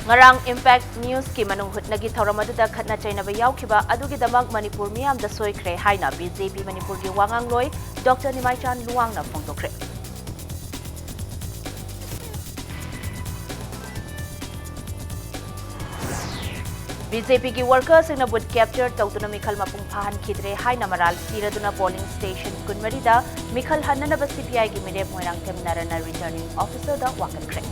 Ngarang Impact News ki manung hutnagi thauram aduda khatna chainaba yaukhiba adugidamak Manipur miyamda soikre haina BJP Manipur gi wangang loi Dr. Nimaichan Luwangna phongtokre. BJP ki workers in a wood capture tawtuna Mikhal mapung phahan khidre haina maral siraduna polling station kunmarida Mikhal hannanaba CPI gi mire moirang temnarana returning officer da wakankre.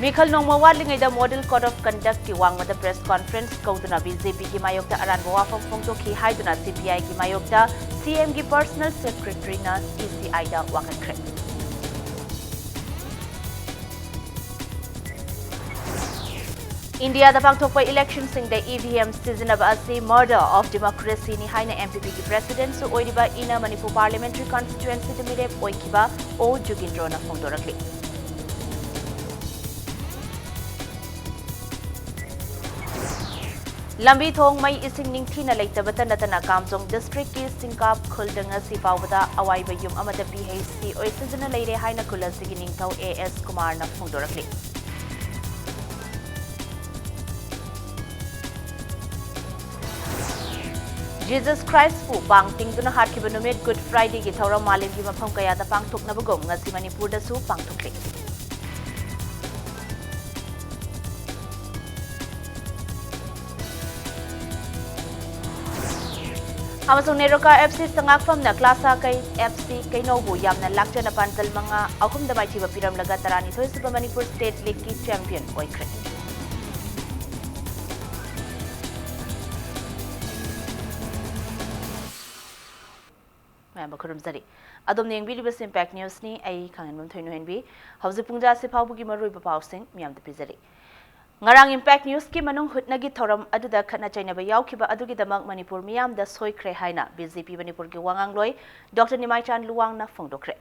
Mikhal nongma wadlingai da model code of conduct ki wangmada press conference kauduna BJP ki mayokta aranba wafam phongtokhi haiduna CPI ki mayokta CM ki personal secretary na ECI da wakankre. India da pangthokpa election sing da EVM sizinaba asi murder of democracy ni haina MPP ki president su oiriba ina Manipur parliamentary constituency de mire oikiba O Jugindro na phongdorakli. Lambi thong mai ising ningthina leitabata natana Kamjong district ki Singkap khuldanga sipawada awaiba yum amada PHC oisizina leire haina kulasigi ningthau AS Kumar na phongdorakli. Jesus Christ fu pangting duna hatkiba numit Good Friday ki thauram malim ki mafam kaya da pangthoknabagom ngasi Manipur da su pangthokli. Amasung Neroka FC sangakfam na klasa kay FC kay Nobu yamna lakjana pantal mga ahum da mai thiba piram laga tarani thoi Super Manipur State League ki champion oikre. Mayam bakhurum zari adom neng bilibas Impact News ni ai khangan mum thoinu henbi hauzi pungja se phawbugi marui ba pawsing miyam da pizari. Ngarang Impact News ki manung hutnagi thoram aduda khatna chainaba yaukhiba adugidamak Manipur miyamda soikre haina BJP Manipur gi wangang loi Dr. Nimaichan Luwang na phongdokre.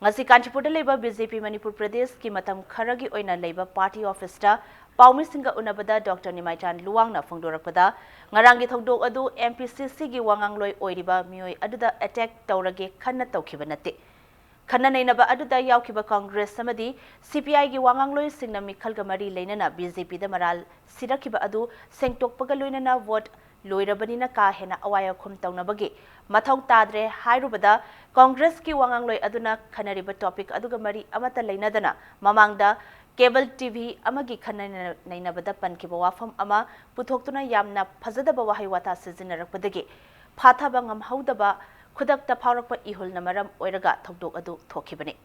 Ngasi Kanchipur da leba BJP Manipur Pradesh ki matam kharagi oina leba party office ta Paumi Singa unabada Dr. Nimaichan Luwang na phongdorakpada ngarang gi thongdok adu MPCC gi wangang loi oiriba mioi aduda attack tawrage khanna tawkhiba natte. Khana nainaba aduda yaukhiba Congress samadi CPI gi wangang loi singna Mikhal ga mari leinana BJP da maral sirakhiba adu sengtokpaga loinana vote loirabanina ka hena awaya khum tawnabagi mathau tadre hairubada Congress ki wangang loi aduna khanariba topic aduga mari amata leinadana mamangda cable TV amagi khana nainabada pankhiba wafam ama puthoktuna yamna phajadaba wahai wata sizinnarakpadagi phathaba ngamhaudaba Kudakta Paurakpa ihul na maram oiraga thogdok adu thokhibani.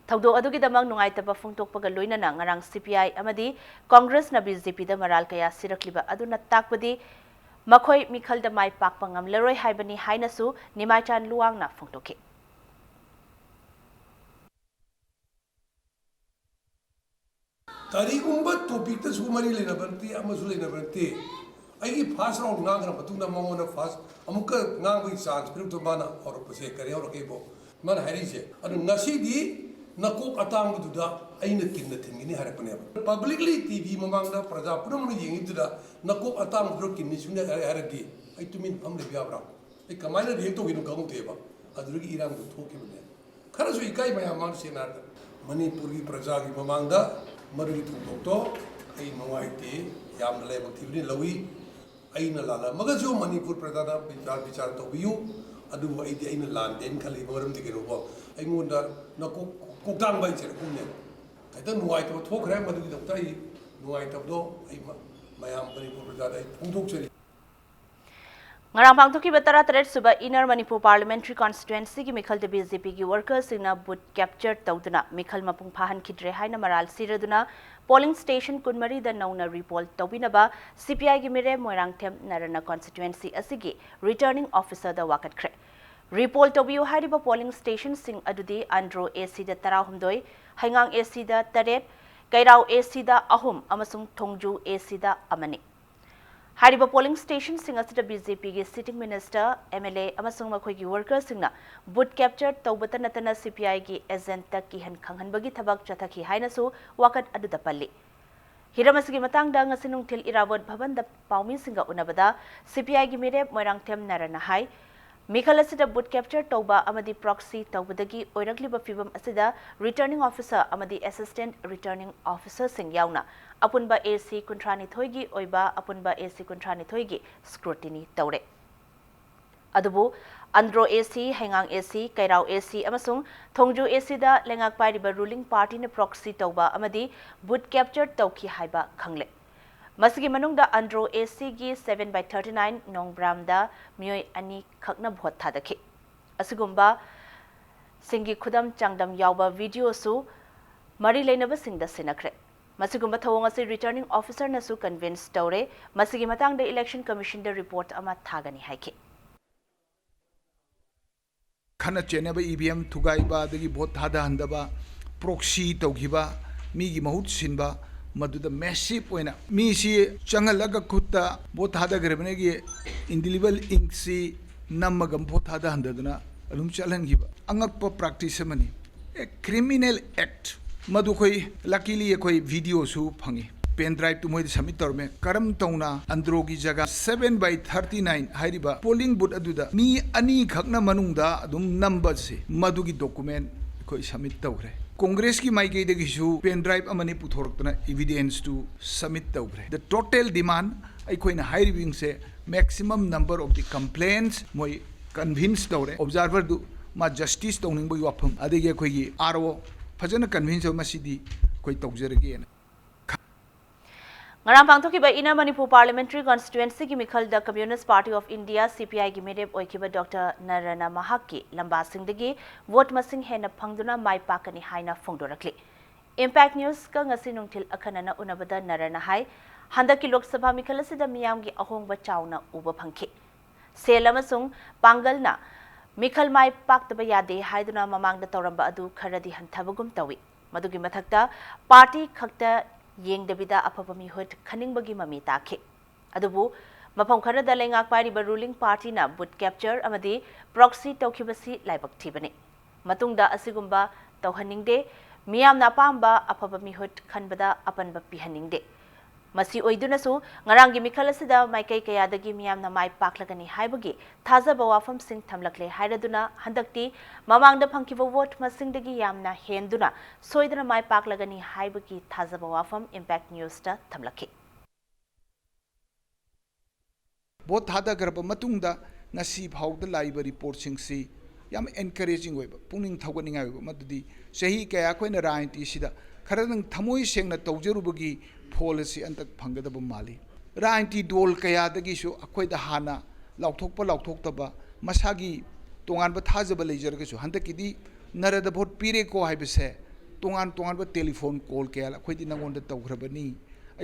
Thogdok adu gidamang nungaitaba phungtokpaga loinana ngarang CPI amadi Congress na BJP da maral kaya sirakliba adu na takpadi makhoi Mikhal da mai pakpa ngamlaroi haibani hainasu Nimaichan Luwang na phungtokhi. Tarigumba topic ta sumari lena banti amasu lena banti. Aigi fast round ngang na patuna mangona fast amuka ngang bai chance piru to bana or pase kare or kebo man hari se anu ngasi di nakok atang bududa aina kinna thingini harapane publicly TV mamangda praja punamu yengi duda nakok atang budu kinni sunna haradi ai tumin amle biabra ai kamaina react to ginu gamu teba adrugi irang to thoki bune khara so ikai maya man senar Manipuri praja gi mamangda marugi thukto ai mangaiti yamna lebak thibni lawi aina lala magajo Manipur pradana bichar to biu adu aidi aina lan den khali boram dikero bo ai ngunda na kokdang bai chere kumne aita nuai to thokre madu gi dai nuai to do ai mayam Manipur pradana ai phungthok cheri Ngarang pangthoki batara taret suba Inner Manipur Parliamentary Constituency ki Mikhal de BJP ki workers ina boot capture tawduna Mikhal mapung phahan khidre haina maral siraduna polling station kunmari da nauna report tawbinaba CPI gi mire moirang them narana constituency asigi returning officer da wakat khre report tawbiu hariba polling station sing adudi Andro AC da 12 haingang AC da 8 Kairau AC da 3 amasung Thongju AC da amani Hariba polling station singasita BJP gi sitting minister MLA amasung makhoi gi workers singna boot capture tawbata natana CPI gi agent ta ki han khanghanbagi thabak chathaki hainasu wakat aduda palli Hiramasigi matangda ngasinung til irawat bhavan da paumi singa unabada CPI gi mire moirang them narana hai ꯃꯤꯈꯜ ꯑꯁꯤꯗ ꯕꯨꯠ capture ꯇꯧꯕ ꯑꯃꯗꯤ ꯄ꯭ꯔꯣꯛꯁꯤ ꯇꯧꯕꯗꯒꯤ ꯑꯣꯏꯔꯛꯂꯤꯕ ꯐꯤꯚꯝ ꯑꯁꯤꯗ returning officer ꯑꯃꯗꯤ assistant returning ꯑꯣꯐꯤꯁꯔꯁꯤꯡ ꯌꯥꯎꯅ ꯑꯄꯨꯟꯕ AC 39ꯒꯤ ꯑꯣꯏꯕ ꯑꯄꯨꯟꯕ AC 39ꯒꯤ ꯁ꯭ꯀ꯭ꯔꯨꯇꯤꯅꯤ ꯇꯧꯔꯦ꯫ ꯑꯗꯨꯕꯨ ꯑꯟꯗ꯭ꯔꯣ AC, ꯍꯩꯉꯥꯡ AC, ꯀꯩꯔꯥꯎ AC ꯑꯃꯁꯨꯡ ꯊꯣꯡꯖꯨ ACꯗ ꯂꯩꯉꯥꯛ ꯄꯥꯏꯔꯤꯕ ꯔꯨꯂꯤꯡ ꯄꯥꯔꯇꯤꯅ ꯄ꯭ꯔꯣꯛꯁꯤ ꯇꯧꯕ ꯑꯃꯗꯤ ꯕꯨꯠ ꯀꯦꯞꯆꯔ ꯇꯧꯈꯤ ꯍꯥꯏꯕ ꯈꯪꯂꯦ꯫ ꯃꯁꯤꯒꯤ ꯃꯅꯨꯡꯗ ꯑꯟꯗ꯭ꯔꯣ ACꯒꯤ 7/39 ꯅꯣꯡꯕ꯭ꯔꯥꯝꯗ ꯃꯤꯑꯣꯏ 2 ꯈꯛꯅ ꯚꯣꯠ ꯊꯥꯗꯈꯤ꯫ ꯑꯁꯤꯒꯨꯝꯕ ꯁꯤꯡꯒꯤ ꯈꯨꯗꯝ ꯆꯥꯡꯗꯝ ꯌꯥꯎꯕ ꯚꯤꯗꯤꯑꯣꯁꯨ ꯃꯔꯤ ꯂꯩꯅꯕꯁꯤꯡꯗ ꯁꯤꯟꯅꯈ꯭ꯔꯦ꯫ ꯃꯁꯤꯒꯨꯝꯕ ꯊꯧꯑꯣꯡ ꯑꯁꯤ ꯔꯤꯇꯔꯅꯤꯡ ꯑꯣꯐꯤꯁꯔꯅꯁꯨ ꯀꯟꯚꯤꯟꯁ ꯇꯧꯔꯦ꯫ ꯃꯁꯤꯒꯤ ꯃꯇꯥꯡꯗ ꯏꯂꯦꯛꯁꯟ ꯀꯃꯤꯁꯟꯗ ꯔꯤꯄꯣꯔꯠ ꯑꯃ ꯊꯥꯒꯅꯤ ꯍꯥꯏꯈꯤ꯫ खना चेनब EVM थुगाइबा दगी भोट थादहंदबा प्रोक्सी तौखिबा मीगी महुत सिनबा मदुदा मैसिव ओइना मीसी चंगलग खुत्ता भोट थादगरबनेगी इंडिलिबल इंक्सी नमगम भोट थादहंददना अलुम चलहनगिबा अंगकप प्रैक्टिस मनी ए क्रिमिनल एक्ट मदु खोई लकीली खोई वीडियो सु फंगी पेन ड्राइव तो मोई सबमिट तौरमे करम तौना अंद्रो की जगह 7/39 हाइरिबा पोलिंग बूथ अदुदा मी अनी खकना मनुंगदा अदुम नंबर से मदु की डॉक्यूमेंट कोई सबमिट तौरे कांग्रेस की माइके दगिसु पेन ड्राइव अमनी पुथोरकना एविडेंस टू सबमिट तौरे द टोटल डिमांड अखोइना हाइरिबिंग से maximum number of the complaints मोई कन्विंस तौरे ऑब्जर्वर दु मा जस्टिस तौनिंग वाफम अदगी अखोइगी आरओ फजन कन्विंस मसीदी कोई तौजरगे ngarang pangthokiba ina Manipur parliamentary constituency ki mikhalda Communist Party of India CPI gi merep oikiba Dr. Narana Mahaki lamba singdagi vote masing hena phangduna mai pakani haina phongdorakli Impact News ka ngasi nungthil akhanana unabada Narana hai handaki Lok Sabha mikhal asida miyam gi ahongba chauna uba phangki sel amasung pangalna mikhal mai paktaba yade haiduna mamangda tawramba adu kharadi hanthabagum tawi madugi mathakta party khakta yengdabida afaba mihut khaningbagi mami takhe adubu mafam kharada lengak pairiba ruling party na boot capture amadi proxy tawkhibasi laibak thibani matungda asigumba tawhaningde miyamna pamba afaba mihut khanbada apanba pihaningde masi oidunasu ngarangi mikhal asida maikai kayadagi miyamna mai paklagani haibagi thajaba wafam sing thamlakle hairaduna handakti mamangda phangkiba vote masingdagi yamna henduna soidana mai paklagani haibagi thajaba wafam Impact News ta thamlakhi vote thadagarba matungda ngasi phawda laiba report singsi yam encouraging oiba puning thawganinga oiba madudi sahi kaya koina rainti sida kharadang thamoi sengna tawjarubagi policy antak phanggadaba mali rainti dol kaya dagi su akoida hana lauthoktaba masagi tongan ba thajaba leijarga su handakidi narada vote pire ko haibase tongan ba telephone call kaya akoidi nangonda tawgrabani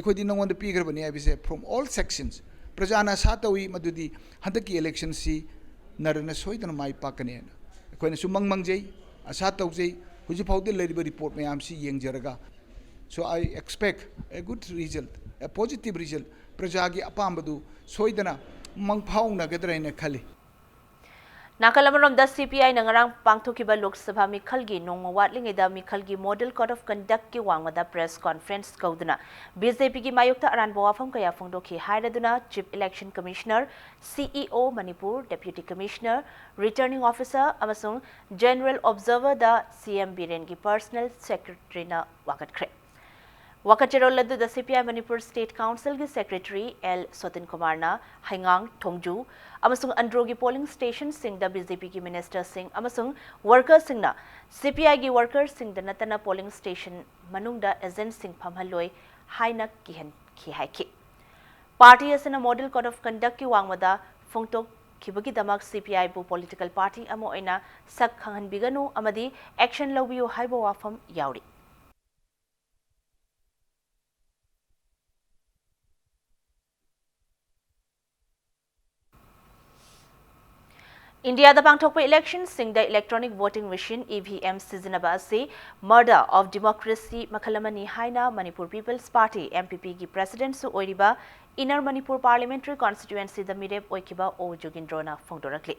akoidi nangonda pigrabani haibase from all sections prajana satawi madudi handaki election si narana soidana mai pakane akoina su mangmangjai asa tawjai huji phawde leriba report mayam si yengjaraga so I expect a good result, a positive result. Prajagi apambadu soidana mangphawna gadraina khali. Nakalamarom da CPI na ngarang pangthokiba Lok Sabha mikhalgi nongma watlingeda mikhalgi model code of conduct ki wangmada press conference kauduna BJP ki mayukta aranba wafam kaya phongdokhi hairaduna Chief Election Commissioner CEO Manipur Deputy Commissioner Returning Officer amasung General Observer da CM Biren ki personal secretary na wakatkre Wakachero ladu the CPI Manipur State Council ki Secretary L. Sotin Kumar na Haingang Thongju amasung Androgi polling station sing da BJP ki Minister Singh amasung workers sing na CPI ki workers sing da natana polling station manung da agent sing phamhaloi haina kihan ki haiki Party asana model code of conduct ki wangmada phongtok kibagi damak CPI bu political party amo oina sak khanghan biganu amadi action lawbiu haibo wafam yauri India da pangthokpa election sing the electronic voting machine EVM sizinaba ase murder of democracy makhalamani haina Manipur People's Party MPP gi president su oiriba Inner Manipur Parliamentary Constituency da mirep oikiba O Jugindrona phongdorakli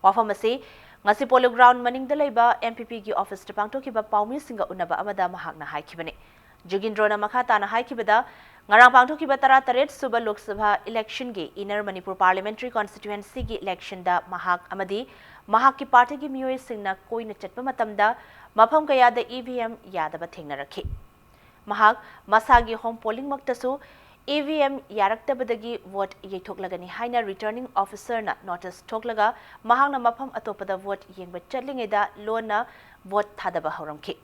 wafam ase ngasi polo ground maning da leiba MPP gi office da pangthokiba paumi singa unaba amada mahakna haikibani Jugindrona makha tana haikibada ngarang pangthokhiba 38 suba Lok Sabha election gi Inner Manipur Parliamentary Constituency gi election da mahak amadi mahak ki party gi miyoi singna koina chatpa matamda mafam kaya da EVM yadaba thengnarakhi mahak masagi home polling maktasu EVM yaraktabadagi vote yeithoklagani haina returning officer na notice thoklaga mahakna mafam atopada vote yengba chatlingeda lona vote thadaba hauramki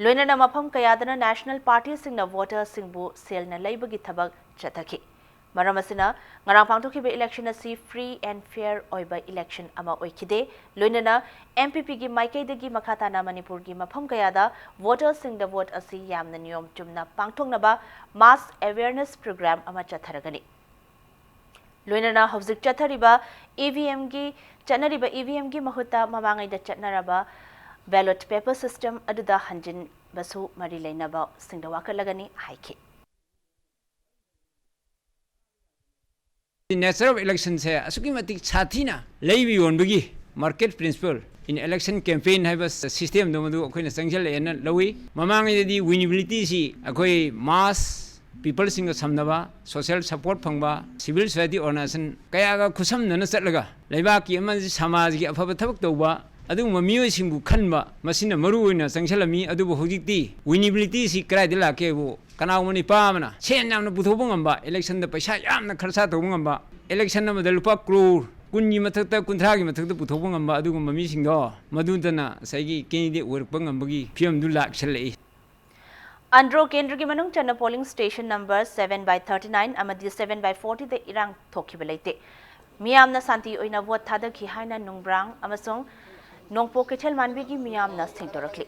loinana mafam kayadana national party singna voter singbu selna laibagi thabak chathaki maramasina ngarang pangthokhiba election asi free and fair oiba election ama oikhide loinana MPP gi maikaidagi makhatana Manipur gi mafam kayada voter singda vote asi yamna niyom chumna pangthoknaba mass awareness program ama chatharagani loinana hauzik chathariba EVM gi mahuta mamangai da chatnaraba ballot paper system aduda hanjin basu mari lainaba singda wakalagani haiki The nature of election se asuki matik chathina leibi yonbagi market principle in election campaign have a system do madu akoina sangjal ena lawi mamangai di winnability si akoi mass people singa samnaba social support phangba civil society organization kaya ga khusam nana chatlaga leiba ki ama samaj gi afaba thabak tawba adu mamiyo singbu khanba masina maru oina sangsalami adu hojikti winnability si krai de lake bu kanau mani pamana sen namna puthobu ngamba election da paisa yamna kharsa tobu ngamba election na madal pa crore kunni mathakta kunthra gi mathakta puthobu ngamba adu mami singdo madudana saigi candidate work ngambagi fiam du lak chalai Andro Kendra ki manung chana polling station number 7/39 amadi 7/40 de irang thokhiba leite miyamna santi oina vote thada ki haina nungbrang amasong nongpo kethel manbi gi miyamna singtorakli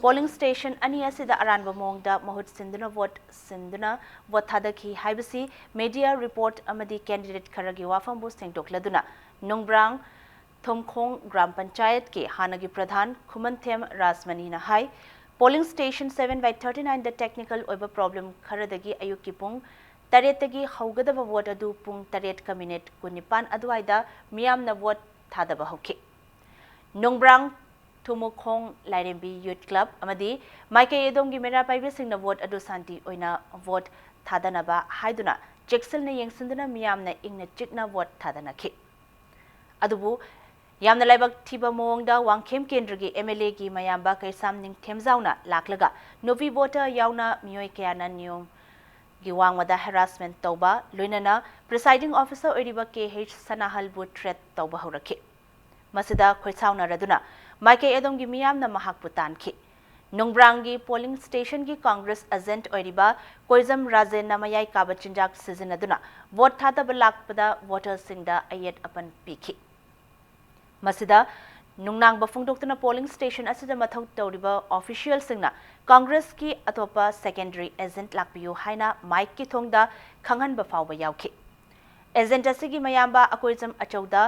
polling station ani asida aranba mongda mahut sinduna vote thada ki haibasi media report amadi candidate kharagi wafam bu singtokladuna nongbrang thomkhong gram panchayat ke hanagi pradhan khumanthem rasmani na hai polling station 7/39 the technical oiba problem kharadagi ayuki pung taretagi haugadaba vote adu pung 8 minute kunipan aduaida miyamna vote thadaba hoki nongbrang thumukhong lairembi youth club amadi maike edonggi mera paibe singna vote adu santi oina vote thadanaba haiduna jexel na yengsinduna miyamna ingna chikna vote thadanaki adubu yamna laibak thiba mongda wangkhem kendra gi MLA gi mayamba kaisam ning themzauna laklaga novi voter yauna miyoi kyana niyom gi wangwada harassment tawba loinana presiding officer oiriba KH sanahal bu threat tawba horaki masida khoisauna raduna maike edom gi miyamna mahak putan ki nongbrangi polling station gi congress agent oiriba koizam rajen namayai kabachinjak sizinaduna vote thada balakpada voters singda ayet apan piki masida nungnang bafungdoktuna polling station asida mathau tawriba official singna congress ki atopa secondary agent lakpiyo haina mike ki thongda khanghan bafawba yauki agent asigi mayamba akoizam achauda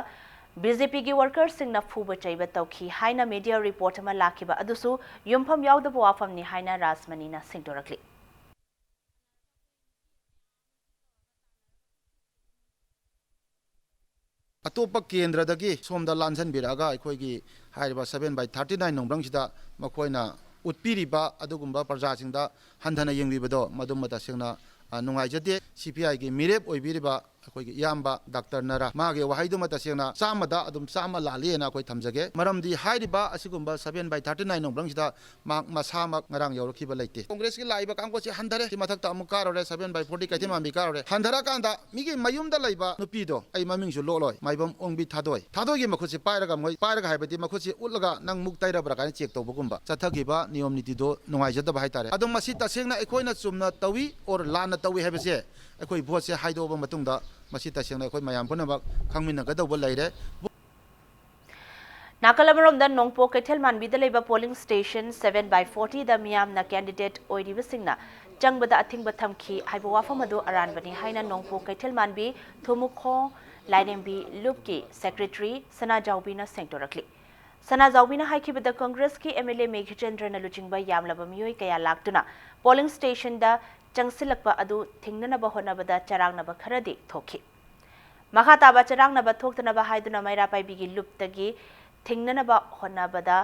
BJP ki workers singna phuba chaiba tawki haina media report ama lakiba adusu yumpham yaudaba wafam ni haina rasmani na singdorakli Atop केंद्रदगी सोमदा लांसन बिरागा अखोगी हाइबा 7/39 नंब्रंगसिदा मखोइना उत्पीरिबा अदुगुंबा प्रजासिंगदा हंधना यंगबिबदो मदुमता सिंगना नुंगाइजदे CPI की मिरेप ओइबिरिबा अखोगी याम्बा doctor नरा मागे वहाइदुमा तसेंगना चामदा अदुम चामा लालेना अखोइ थमजगे मरमदी हाइरिबा असिगुंबा 7/39 नंब्रंगसिदा माक मसामक ngarang yorokhiba leite Congress की Laiba कांगोची हंधरे मथकता अमुकारोरे 7/40 Cathay मामी कारोरे हंधरा कांदा मिगे मयुमदा लाइबा नुपीदो आई ममिंगसु लोलोय माइबम ओंबी थादोगी मखुची पायरगा मोय पायरगा हाइबदी मखुची उलगा नंग मुक ताइरबरा काने चेक तौबगुंबा चथगिबा नियम नीतिदो नुंगाइजदबा हाइतारे अदुम मसी तसेंगना एखोइना चुमना तवी और लाना तवी हाइबसे एखोइ भोट से हाइदोबा मतुंगदा मसी तसेंगना एखोइ मयाम पुनबा खंगमिनगदौबा लैरे Nakalamaromda Nongpo Kethel Manbida leba polling station 7/40 da miyamna candidate oiriba singna changbada athingba thamki haiba wafamadu aranbani haina Nongpo Kethel Manbi Thumukho Lainembi Lupki secretary Sana Jaubina sengtorakli Sana Jaubina haikibada Congress ki MLA Meghchandra na luchingba yamlaba miyoi kaya laktuna polling station da changsilakpa adu thingnanaba honabada charangnaba kharadi thoki makhataba charangnaba thoktanaba haiduna maira paibigi luptagi thingnanaba honabada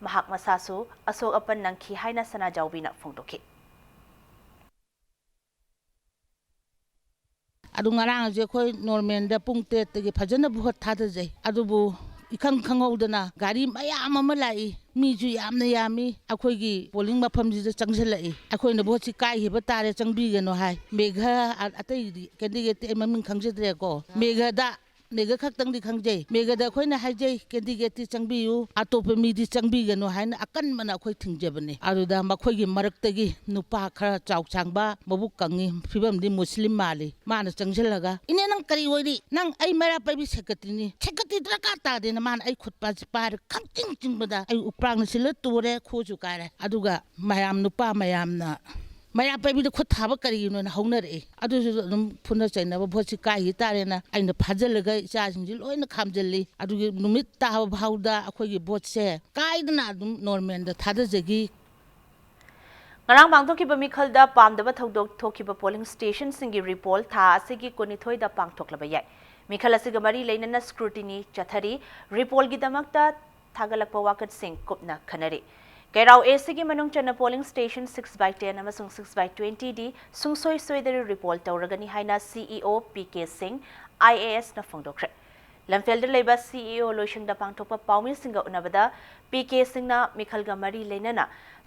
mahak masasu asok apan nangki haina Sana Jaubina phongdoki ꯑꯗꯨ ꯉꯔꯥꯡꯁꯦ ꯑꯩꯈꯣꯏ ꯅꯣꯔꯃꯦꯜꯗ ꯄꯨꯡ 8ꯇꯒꯤ ꯐꯖꯅ vote ꯊꯥꯗꯖꯩ ꯑꯗꯨꯕꯨ इखंग खंगौदना गाड़ी मयाम अमा लाई मीजु यामना यामी अखोइगी polling मफमजिदा चंगजलाई अखोइना भोटसि काइहिबा तारे चंगबिगनो हाय मेघा अतै कैंडिडेट ममिंग खंगजद्रेको मेघा खक्तंगदि खंगजै मेघादा अखोइना हाइजै कैंडिडेट चंगबियु अतोप मीदि चंगबिगनो हायना अकनमना अखोइ थिंगजबने अदुदा मखोइगी मरक्तगी नुपा खरा चाउचांगबा मबुक कंगी फिबमदि मुस्लिम माली माना चंगजलगा इने नंग करी ओइरि नंग आई मरा पैबि सेक्रेटरीनी सेक्रेटरी दरकार तादेना मान आई खुदपा पार खंगचिंग चिंगबदा आई उप्रांग सिल तोरे खोजु कारे अदुगा मयाम नुपा मयामना मया पैबि खुद थाबा करिगिनो ना हौनरे अदुसु अदुम फुना चैनाबा भोटसि काहि तारेना आइना फाजलगा इचासिंजि लोइना खामजल्ली अदुगी नुमित ताबा भाउदा अखोइगी भोटसे काइदना अदुम नॉर्मल दा थादजगी ngarang pangthokkiba mikhalda pamdaba thodok thokkiba polling station singi report tha asigi konithoi da pangthoklaba yai mikhal asiga mari leinana scrutiny chathari report gi damakta thagalakpa wakat sing kopna khanari kairau asigi manung chana polling station 6/10 amasung 6/20 di sungsoi soidari report tawragani haina CEO PK Singh IAS na phongdokre lamfelder leba CEO loishing da pangthokpa paumi singa unabada PK Singh na mikhal ga mari leinana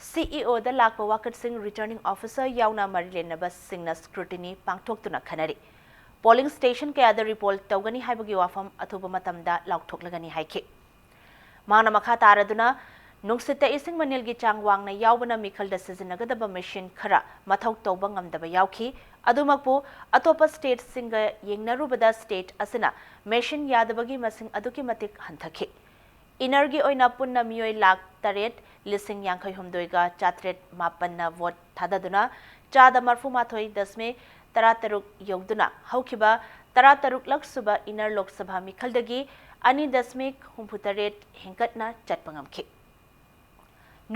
CEO da lakpa wakat sing returning officer yauna mari lenaba sing na scrutiny pangthoktuna khanari polling station ke other report tawgani haibagi wafam athuba matamda laukhthoklagani haike mana makha taraduna nungsita ising manil gi changwang na yawbana mikhal da sizinnagadaba machine khara mathau tawba ngamdaba yawki adumakpu atopa state singa yengnarubada state asina machine yadabagi masing aduki matik hanthakhi inergi oina punna miyoi lak taret lising yankhai humdoiga chatret mapanna vote thadaduna chada marfu mathoi dasme tarataruk yogduna haukiba tarataruk laksuba inner lok sabha mikhaldagi ani dasmik humputaret hengkatna chatpangamki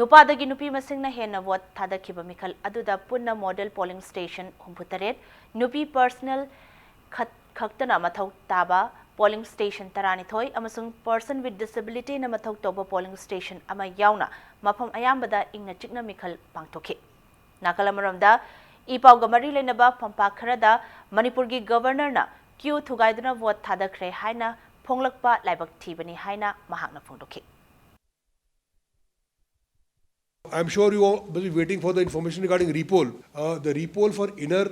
nupadagi nupi masingna hena vote thadakhiba mikhal aduda punna model polling station humputaret nupi personal khaktana mathau taba polling station taranithoi amasung person with disability na mathau toba polling station ama yauna mafam ayambada ingna chikna mikhal pangthokhi nakalamaramda ipauga mari lenaba pampa kharada manipur gi governor na queue thugaiduna vote thadakre haina phonglakpa laibak thibani haina mahakna phongdokhi I'm sure you will be waiting for the information regarding repoll. The repoll for inner,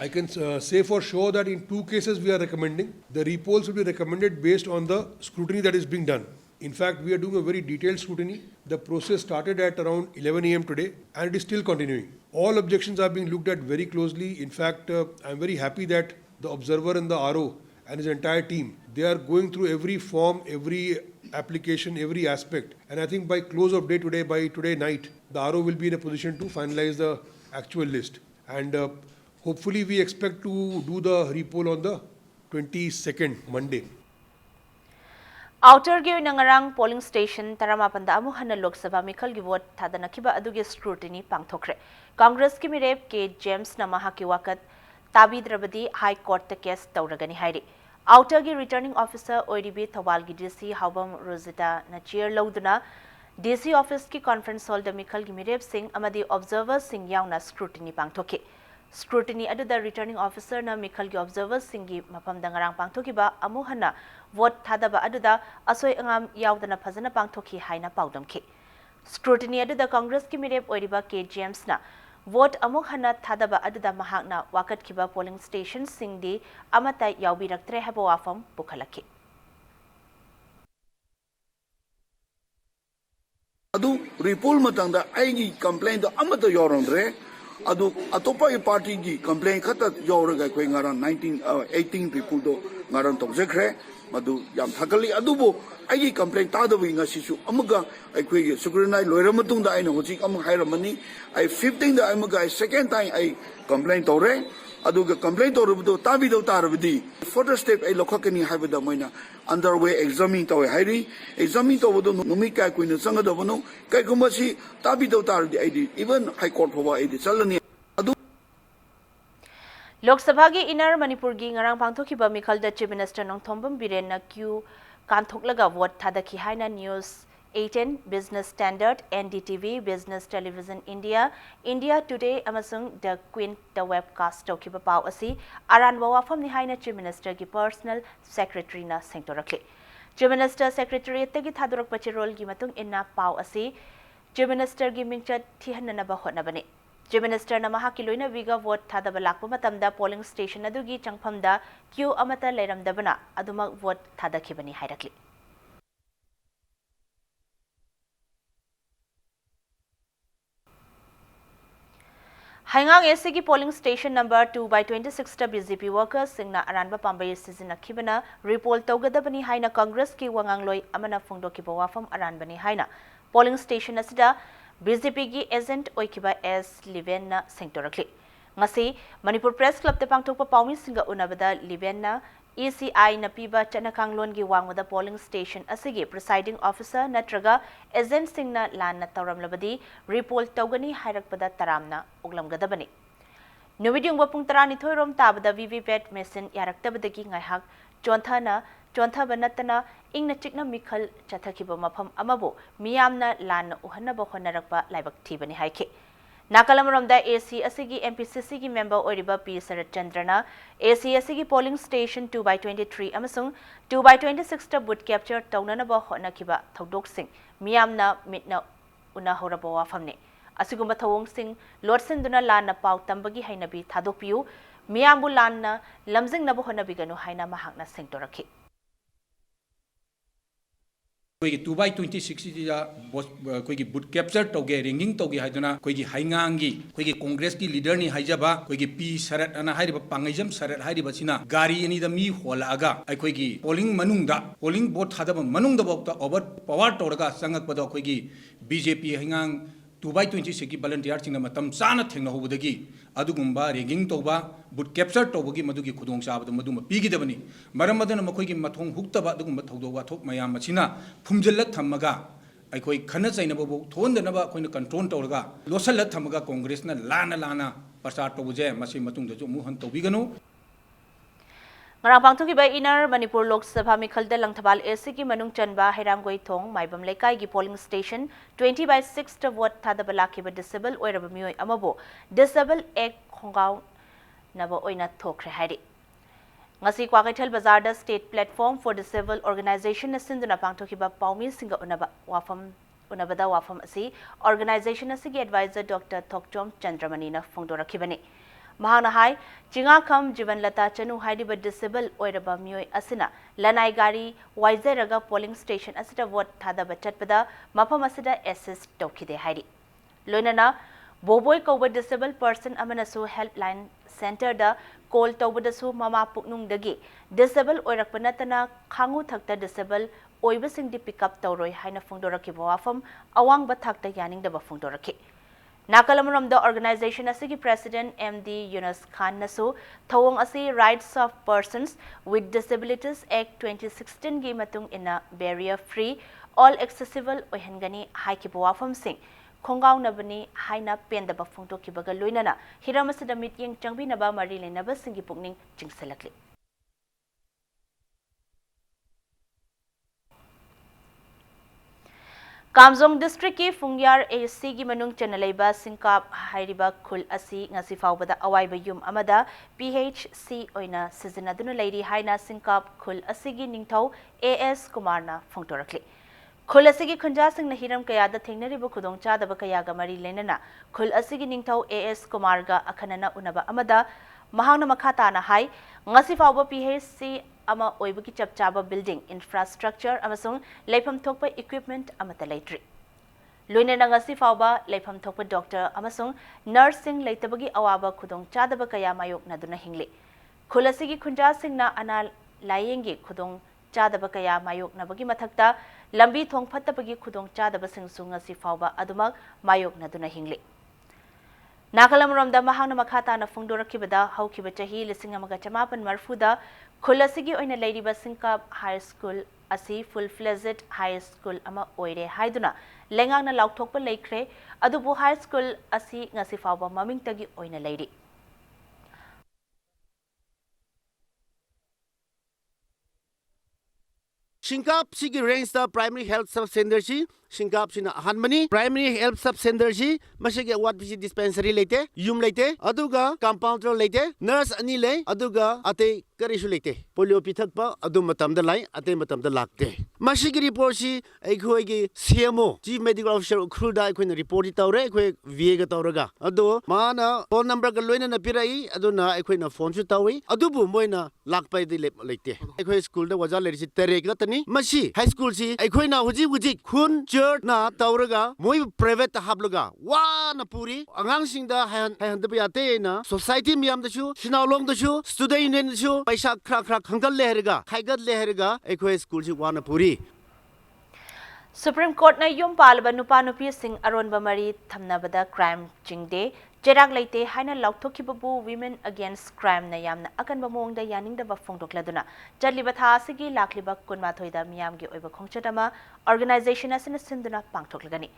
I can say for sure that in 2 cases we are recommending. The repolls will be recommended based on the scrutiny that is being done. In fact, we are doing a very detailed scrutiny. The process started at around 11 a.m. today and it is still continuing. All objections are being looked at very closely. In fact, I'm very happy that the observer and the RO and his entire team, they are going through every form, every application, every aspect. And I think by close of day today, by today night, the RO will be in a position to finalize the actual list. And hopefully we expect to do the repoll on the 22nd, Monday. Outer gi nangarang polling station taramapanda amu hana Lok Sabha mikhal gi vote thadanakiba adugi scrutiny pangthokre Congress ki mirep ke James namaha ki wakat tabidrabadi High Court ta case tawragani hairi Outer gi returning officer ODB Thawal gi DC Haubam Rosita na chair loduna DC office ki conference hall da mikhal gi mirep Singh amadi observer Singh yauna scrutiny pangthoke Scrutiny adu the returning officer na mikhal gi observers singi mapam dangarang pangthokiba amu hana vote thadaba adu da asoi angam yaudana phajana pangthoki haina paudamki Scrutiny adu the Congress ki mirep oiriba K James na vote amu hana thadaba adu da mahakna wakat kiba polling station singdi amata yaubiraktre habo wafam bukhalaki adu repoll matangda aigi complaint do amata yorondre adu atopa party gi complaint khata yawraga koi ngaran 18 people do ngaran tokjekre madu yam thakali adubo aigi complaint ta do winga sisu amaga aikoi gi scrutinize loiramutung da aina hoji am hairamani ai 15 da amaga second time ai complaint tore aduga complaint torubudo tabi do tarabidi further step ai lokhakani haibada moina underway examining to hairi examining to bodo numi kai koina sanga do bono kai kumasi tabi do tardi ai even high court phoba ai chalani Lok Sabha gi inner Manipur gi ngarang pangthokiba mikhal da Chief Minister Nongthombam Biren na queue kanthok laga vote thadaki haina news 18 Business Standard, NDTV, Business Television India, India Today amasung The Queen the webcast tawkiba pau asi aranba wafam ni haina Chief Minister ki personal secretary na sengtorakli. Chief Minister Secretariat tagi thadurak pachirol gi matung inna pau asi Chief Minister gi mingchat thihanna ba hotnabani. Chief Minister na mahaki loina viga vote thadaba lakpa matamda polling station adugi changphamda queue amata leiramdabana adumak vote thadakhibani hairakli. Haingang SC polling station number 2 by 26 ta BJP workers singna aranba pambai season akhibana report tawgadabani haina Congress ki wangangloi amana phongdokiba wafam aranbani haina polling station asida BJP ki agent oikiba S Liven na sengtorakli ngasi Manipur Press Club te pangthokpa paumi singa unabada Liven na ECI na piba chanakanglon gi wangwada polling station asigi presiding officer natraga agent singna lan na tawramlabadi report tawgani hairakpada taramna uglamgadabani Nuviding wapung tarani thoirom tabada VVPAT machine yaraktabadagi ngaihak chontha banatana ingna chikna mikhal chathakiba mafam amabu miyamna lan uhanaba honarakpa laibak thibani haike Nakalamaromda AC asigi MPCC ki member Oriba P. Sarat Chandrana, AC asigi polling station 2 by 23 amasung 2 by 26 ta boot capture taunanaba honakiba thaudok sing miyamna mitna una horaba wafamne. Asigumba thawong sing lordsin duna lana pau tambagi hainabi thadokpiu miyambu lana lamjing nabo honabiganu haina mahakna singtorakhi. कोई 2 by 26 जा कोई बुट capture तौगे ringing तौगे हाइदना कोई हाइंगांगी कोई कांग्रेस की leader नि हाइजाबा कोई P शरत अना हाइरिबा पांगैजम शरत हाइरिबा सिना गारी अनि द मी होलागा कोई पोलिंग मनुंगदा पोलिंग बोट थादबा मनुंगदा बौता ओवर पावर तौरगा संगकपदो कोई बीजेपी हाइंगांग 2 by 26 की वॉलंटियर सिंग मतम चाना थेंगना होबदगी अदुगुंबा रेगिंग तौबा बुट कैप्चर तौबगी मदुगी खुदोंग चाबद मदुम पीगिदबनी मरम मदन मखोइगी मथोंग हुक्तबा अदुगुंबा थौदो वाथोक मयाम मसिना फुमजल्लक थम्मगा अखोइ खन चैनबबो थोंदनबा अखोइना कंट्रोल तौरगा लोसल्लक थम्मगा कांग्रेसना लाना प्रचार तौबजे मसि मतुंगदजु मुहन तौबिगनु Ngarang pangthukiba Inner Manipur Lok Sabha Mikhalda Langthabal AC ki manung chanba Hairangoi Thong Maibam Lekai gi polling station 20 by 6 ta vote thadaba lakiba disable oiraba mioi amabo disable ek khongau naba oina thokre hairi ngasi Kwakaithal Bazar da state platform for disabled organization na sinduna pangthukiba paumi singa unabada wafam asi organization asigi advisor Dr. Thokchom Chandramani na phongdorakhibani Mahana hai Chinga Kham Jivan Lata Chanu Haidiba disable oiraba mioi asina lanai gari waizeraga polling station asida vote thadaba chatpada mafam asida assist tokide haidi loinana boboi koba disabled person amanasu helpline center da call tawbadasu mama puknung dagi disable oirakpanatana khangu thakta disable oibasing di pick up tawroi haina phongdoraki bawafam awang ba thakta yaning da ba phongdoraki Nakalamuram the organization asigi president MD Yunus Khan nasu thawong asi Rights of Persons with Disabilities Act 2016 gi matung ina barrier free all accessible ohengani haiki bawafam sing khongaw nabani haina penda ba phongto kibaga loinana hiramasida meeting changbi naba mari lenaba singi pukning chingsalakli Kamjong district ki Fungyar AC gi manung chanalaiba singkap hairiba khul asi ngasi fawbada awaiba yum amada PHC oina sizinaduna leiri haina singkap khul asigi ningthau AS Kumarna phongtorakli khul asigi khunja sing na hiram kaya da thengnariba khudong chadaba kaya ga mari lenana khul asigi ningthau AS Kumarga akhanana unaba amada mahangna makhata na hai ngasi fawba PHC ama oibaki chapchaba building infrastructure amasung leifam thokpa equipment amata leitri loinena ngasi fawba leifam thokpa doctor amasung nursing leitabagi awaba khudong chadaba kaya mayok naduna hingle khulasigi khunja singna ana layengi khudong chadaba kaya mayok nabagi mathakta lambi thong phattabagi khudong chadaba singsu ngasi fawba adumak mayok naduna hingle Nakalamuramda mahangna makhata na phongdorakibada haukiba chahi lising amaga chamapan marfuda khulasigi oina leiriba singkap high school asi full fledged high school ama oire haiduna lengangna laukthokpa leikre adubu high school asi ngasi fawba mamingtagi oina leiri Singkap sigi range the primary health sub center si सिंगापसिना अहनमनी primary health sub centre सी मसिगे वाट पिसी dispensary लेते yum लेते अदुगा compounder लेते nurse अनि ले अदुगा अते करिसु लेते पोलियो पिथकपा अदु मतमदा लाई अते मतमदा लागते मसिगे रिपोर्ट सी अखोइगे सीएमओ चीफ मेडिकल ऑफिसर उखरुदा अखोइन रिपोर्ट तौरे अखोइ वीएगा तौरगा अदो माना फोन नंबर का लोइना न पिराई अदुना अखोइना फोन सु तौई अदुबु मोइना लाकपाइ दि लेते अखोइ स्कूल द वजा लेरिसि तेरेक लतनी मसी हाई स्कूल सी अखोइना हुजी हुजी खुन चर्च ना तौरगा मोइ प्राइवेट हाबलगा वाना पूरी अंगांग सिंगदा हायन दबया तेना सोसाइटी मियाम दसु सिनालोंग दसु स्टूडेंट यूनियन दसु पैसा खरा खरा खंगल लेहरगा खाइगत लेहरगा अखोइ स्कूल सी वाना पूरी सुप्रीम कोर्ट ने युम पालबा नुपा नुपी सिंह अरोनबा मरी थमनबदा क्राइम चिंगदे चेराग लेते हाइना लाउथोखिबबु विमेन अगेंस्ट क्राइम न यामना अकनबा मोंगदा यानिंगदबा फोंदोक्लदुना चलिबा थासिगी लाखलिबा कुनमाथोइदा मियामगी ओइबा खोंचदमा ऑर्गेनाइजेशन असना सिंदुना पांगथोक्लगनी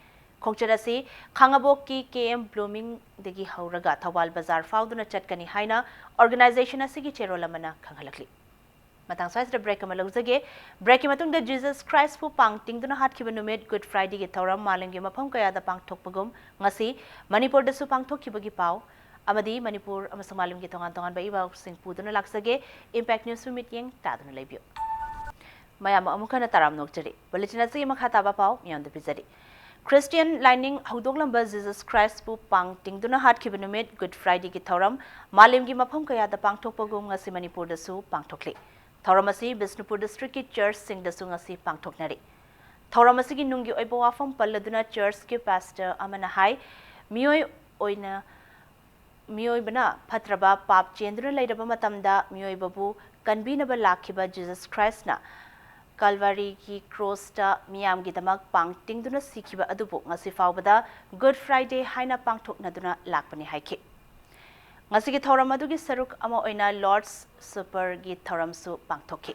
खोंचद असि खांगाबोक की केएम ब्लूमिंग दगी हौरगा थवाल बाजार फाउदुना चटकनी हाइना ऑर्गेनाइजेशन असिगी चेरोलमना खंगलकली मतंग साइज ब्रेक अमा लौजगे ब्रेक मतुंग द जीसस क्राइस्ट फु पांगटिंग दुना हाटखिबा नुमेट गुड फ्राइडे गे थौरम मालंगे मफम कयादा पांगथोकपगुम ngasi मणिपुर दसु पांगथोखिबगी पाव amadi मणिपुर अमसंग मालंगे तोंगान तोंगान बाई बाव सिंह पुदुना लाक्सगे इंपैक्ट न्यूज सुमित यंग तादुना लेबियो मयाम अमुखना ताराम नोकजरी बुलेटिन असि मखा ताबा पाव मियाम द बिजरी क्रिस्टियन लाइनिंग हौदोगलंबा जीसस क्राइस्ट फु पांगटिंग दुना हाटखिबा नुमेट गुड फ्राइडे गे थौरम मालंगे मफम कयादा पांगथोकपगुम ngasi मणिपुर दसु पांगथोकले थौरमसी बिष्णुपुर डिस्ट्रिक्ट की चर्च सिंह दसु ngasi पांगथोकनारी थौरमसी की नुंगी ओइबो वाफम पल्लदुना चर्च के पास्टर अमना हाई मियोय बना फत्रबा पाप चेंद्र लेरबा मतमदा मियोयबबु कन्बीनबा लाखिबा जीसस क्राइस्ट ना कलवरी की क्रोसटा मियाम की दमक पांगटिंगदुना सिखिबा अदुबो ngasi फावबदा गुड फ्राइडे हाइना पांगथोकनदुना लाकपनि हाइखे ngasi की थौरम अदुगी सरुक अमा ओइना लॉर्ड्स सुपर की थौरम सु पांगथोखे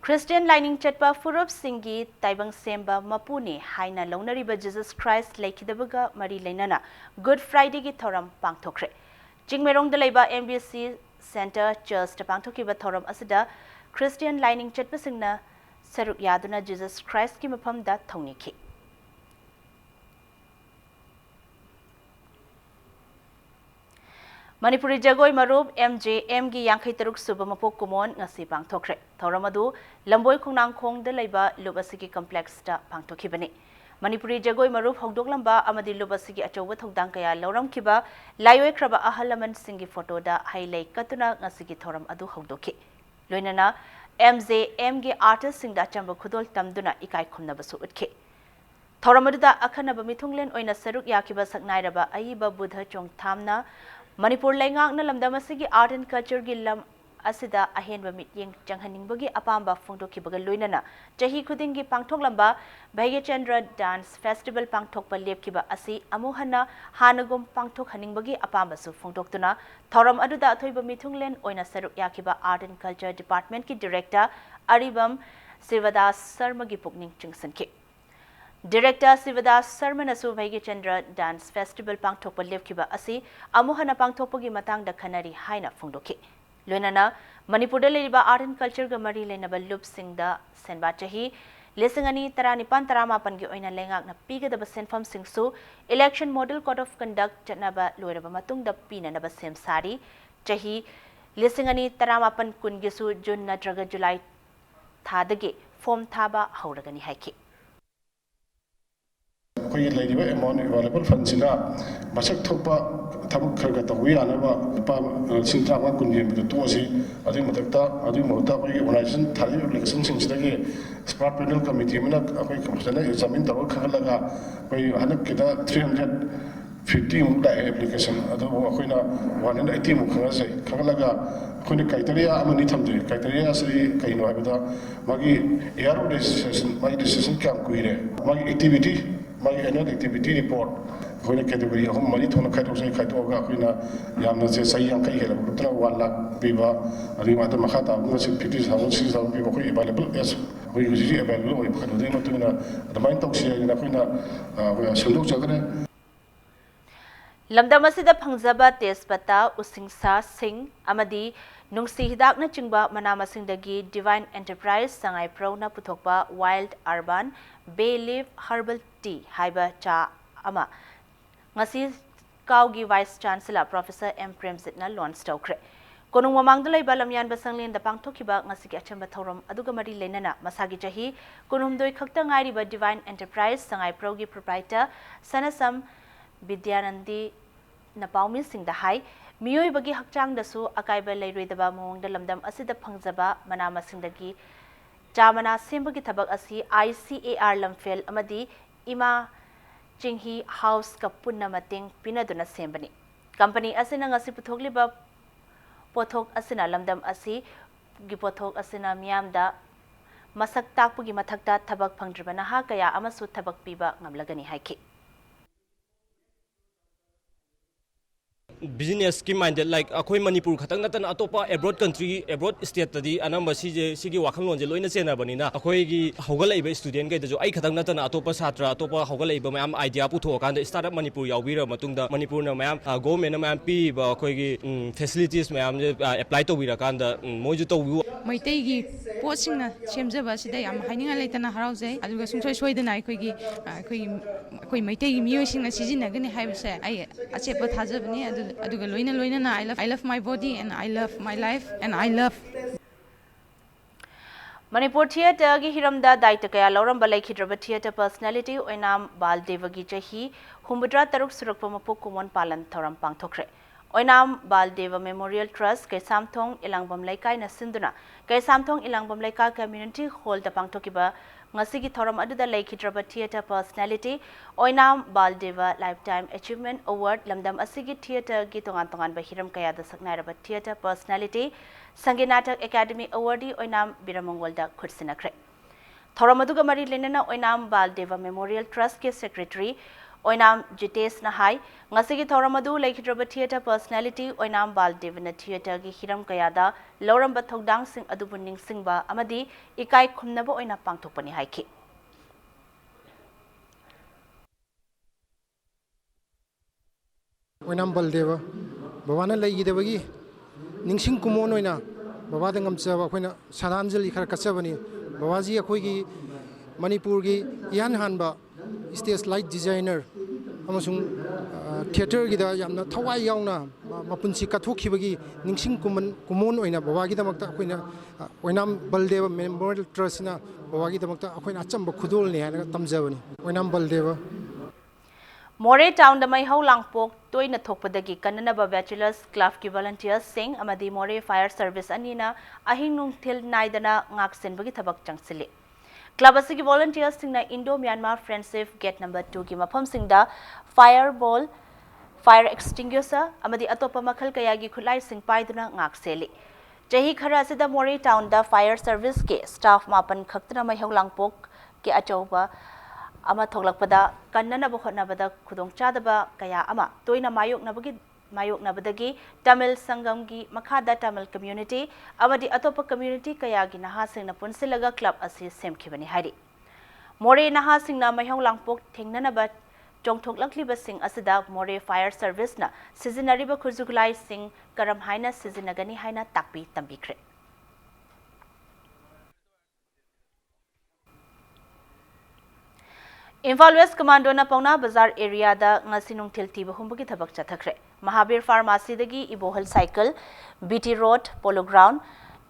क्रिस्टियन लाइनिंग चटपा फुरुप सिंगी ताइबंग सेम्बा मपुने हाइना लौनरिबा जीसस क्राइस्ट लेखिदबगा मरी लेनना गुड फ्राइडे की थौरम पांगथोखरे चिंगमेरोंग दलेबा एमबीसी सेंटर चर्च पांगथोखिबा थौरम असदा क्रिस्टियन लाइनिंग चटपा सिंगना सरुक यादुना जीसस क्राइस्ट की मफमदा थौनिखि मणिपुरी जगोई मरूब एमजेएम की यांखै तरुक सुब मपोक कुमोन ngasi पांगथोखरे थौरम अदु लंबोई खुंगनांगखोंग द लेबा लुब असigi कॉम्प्लेक्स ता पांगथोखिबने मणिपुरी जगोई मरूब हौदोगलंबा अमदि लुब असigi अचौब थौदांग कया लौरमखिबा लायोयख्रबा अहलमन सिंगी फोटो दा हाइलाइट कतुना ngasi थौरम अदु हौदोखि लोइनना एमजेएम की आर्टिस्ट सिंगदा चंब खुदोल तमदुना इकाई खुमनबसु उठखे थौरम अदुदा अखनबा मिथुंगलेन ओइना सरुक याखिबा सकनाइरबा अइबा बुध चोंगथामना मणिपुर लेंगांगना लमदम असिगी आर्ट एंड कल्चर की लम असिदा अहेनबा मिटिंग चंगहनिंगबगी अपांबा फोंदोखिबगा लोइनना चही खुदिंगी पांगथोकलंबा भैगचंद्र डांस फेस्टिवल पांगथोकपा लेपखिबा असि अमुहना हानगुम पांगथोकहनिंगबगी अपांबासु फोंदोक्तुना थौरम अदुदा अथोइबा मिथुंगलेन ओइना सरुक याखिबा आर्ट एंड कल्चर डिपार्टमेंट की डायरेक्टर अरिबम शिवदास शर्मा की पुकनिंग चिंगसनखि डायरेक्टर शिवदास शर्मा नसु भैगचंद्र डांस फेस्टिवल पांगथोकपा लेपखिबा असि अमुहना पांगथोकपगी मतंगदा खनरी हाइना फोंदोखि लोइनना मणिपुर लेरिबा आर्ट एंड कल्चर ग मरी लेनबा लुप सिंगदा सेनबा चही लेसिंगनी तरानिपान तरामापन की ओइना लेंगाकना पीगदबा सेनफम सिंगसु election model code of conduct चनबा लोइरबा मतुंगदा पीननबा सेम सारी चही लेसिंगनी तरामापन कुनगिसु जून नत्रगा जुलाई थादगे फॉर्म थाबा हौरगनी हाइखि अखोई लेरिबा अमाउंट अवेलेबल फंडसिना मसक थोपा थबक खरगा तौई यानबा लुपा सिंत्रामा कुनजेम तोसी अदुई मथक्ता अदुई महता अखोई ऑर्गेनाइजेशन थाली इलेक्शन सिंगसिदगे स्पार्ट पैनल कमिटी मना अखोई फंडना एग्जामिन तौर खगलगा अखोई हनक किदा 350 मुक दा एप्लीकेशन अदो अखोइना 180 मुक खगसे खगलगा अखोइना क्राइटेरिया अमनि थमदे क्राइटेरिया से कइनो हाबदा मागी एयर रजिस्ट्रेशन मागी रजिस्ट्रेशन क्या कुइरे मागी एक्टिविटी मागी एनुअल एक्टिविटी रिपोर्ट अखोइना कैटेगरी हम मरी थोना खाइतोसे खाइतोगा अखोइना यामना से सही अंकै हेला गुतना 1 लाख पीबा अरि माता मखा ताबना 50,000 60,000 पीबा अखोइ अवेलेबल एस अखोइ हुजी अवेलेबल ओइ खनदे मतुना अदमाइन तौसे अखोइना संदोक जगने lamdam asida phangjaba tespata usingsa sing amadi nungsi hidakna chingba manamasingdagi divine enterprise sangai prona puthokpa wild urban bay leaf herbal tea haiba cha ama ngasi kaugi vice chancellor professor M Premjitna launch tawkre konung mamangda laiba lamyan basanglen da pangthokiba ngasi ki achamba thorom aduga mari lenana masagi chahi konum doi khakta ngairi ba divine enterprise sangai progi proprietor sanasam Vidyanandi Napaumi Singh the High, Mui Bagi Hakchang the Su, Akaiba Lay Redaba Mong, the Lamdam Asida Pangzaba, Manama Singdagi, Jamana Simbagi Tabak Asi, ICAR Lamfel, Amadi, Ima Jinghi House Kapuna Mating, Pinaduna Sembani. Company Asina Asiputogliba Potok Asina Lamdam Asi, Gipotok Asina Miamda, Masak Tapugi Matakta Tabak Pangdrabana Hakaya, Amasu Tabak Piba, Namlagani Haiki. Business ki minded like akoi Manipur khatang natan atopa abroad country abroad state tadi anamba sigi wakhanglon je loina chena banina akoi gi hogalai ba student gai jo ai khatang natan atopa satra atopa hogalai ba mayam idea putho kan da startup Manipur yawbira matungda Manipur na mayam government na mayam pi ba akoi gi facilities mayam je apply to bira kan da moju to maitei gi posingna semjaba sida yam haininga leitana haraujai aduga sungsoi soidana akoi maitei gi miyosingna sijinagani haibse ai achepa thajabani aduga loina na I love my body and I love my life and I love Manipur Theatre gi hiramda daita kaya lauram balai khidraba theatre personality oinam Baldeva gi chahi humbudra taruk surakpa mapuk kumon palan thoram pangthokre oinam Baldeva Memorial Trust ke samthong ilangbam laikai na sinduna ke samthong ilangbam laikai community hall da pangthokiba ngasi gi thoram aduda laikhidraba theatre personality oinam Baldeva Lifetime Achievement Award lamdam asigi theatre gi tongan ba hiram kaya da saknairaba theatre personality Sanginatak Academy Awardee oinam Biramangwalda khutsinakre thoram aduga mari lenana oinam Baldeva Memorial Trust ke secretary oinam Jitesh Nahai ngasigi thoram adu laikhidraba theatre personality oinam Baldeva na theatre gi hiram kaya da loramba thodang sing adubu ningsingba amadi ikai khumnaba oina pangthokpani haiki oinam Baldeva babana laigidabagi ningsing kumon oina babada ngamchaba akoina saranjali khar kachabani babaji akoigi Manipur gi yan hanba stage light designer amasung theater gida yamna thawai yauna mapunsi kathokibagi ningsing kumon oina babagi damakta akoina oinam Baldeva Memorial Trust na babagi damakta akoina achamba khudol ne hana tamjabani oinam Baldeva More town da mai hau langpok toina thokpadagi kananaba bachelors club ki volunteers sing amadi More fire service anina ahing nungthil naidana ngak senbagi thabak changsili club asigi volunteers singna Indo Myanmar friendship gate number 2 ki mafam singda fireball fire extinguisher amadi atopa makhal kaya gi khulai sing paiduna ngak seli jahi khara asida More town da fire service ke staff mapan khaktana mai hau langpok ke achauba ama thoglakpada kannana bokhonabada khudong chadaba kaya ama toina mayoknabadagi Tamil Sangam gi makhada Tamil community amadi atopa community kaya gi naha singna punsilaga club asi semkhibani hari More naha singna maihong langpok thengnanaba chongthoklaklibा sing asida More fire service na seasonariba khurjuglai sing karam haina seasonagani haina takpi tambikre Imphal West Commando na Pauna Bazaar area da ngasi nungthil tiba humbagi thabak chathakre Mahabir Pharmacy dagi Ibohal Cycle BT Road Polo Ground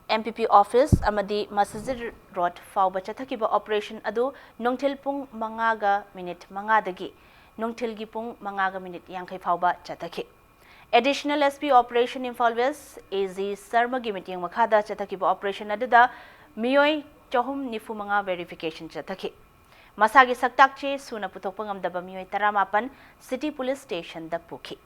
MPP Office amadi Masjid Road fauba chathakiba operation adu nungthil pung mangaga minute manga dagi nungthil gi pung mangaga minute yangkai fauba chathaki Additional SP Operation Imphal West AZ Sarma gi meeting makhada chathakiba operation adu da miyoi chahum nifu manga verification chathaki Masagi saktakche suna puthokpa ngamdaba miyoi 18 City Police Station da pukhi